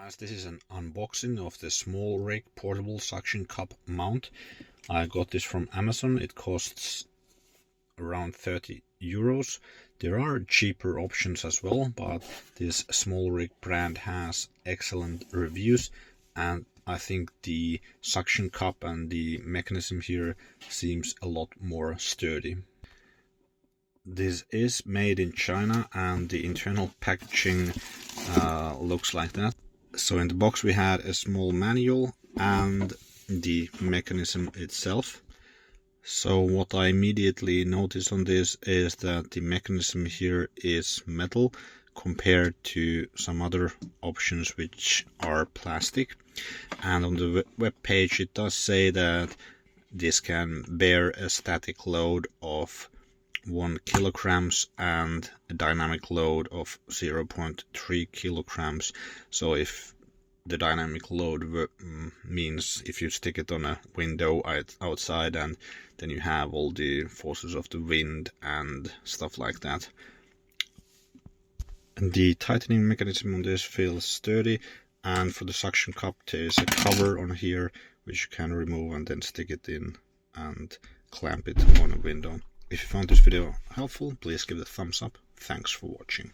As this is an unboxing of the SMALLRIG portable suction cup mount. I got this from Amazon. It costs around 30 euros. There are cheaper options as well, but this SMALLRIG brand has excellent reviews, and I think the suction cup and the mechanism here seems a lot more sturdy. This is made in China and the internal packaging looks like that. So in the box we had a small manual and the mechanism itself. So what I immediately noticed on this is that the mechanism here is metal compared to some other options which are plastic. And on the web page it does say that this can bear a static load of 1 kilograms and a dynamic load of 0.3 kilograms. So if the dynamic load means if you stick it on a window outside, and then you have all the forces of the wind and stuff like that. And the tightening mechanism on this feels sturdy, and for the suction cup there is a cover on here which you can remove and then stick it in and clamp it on a window. If you found this video helpful, please give it a thumbs up. Thanks for watching.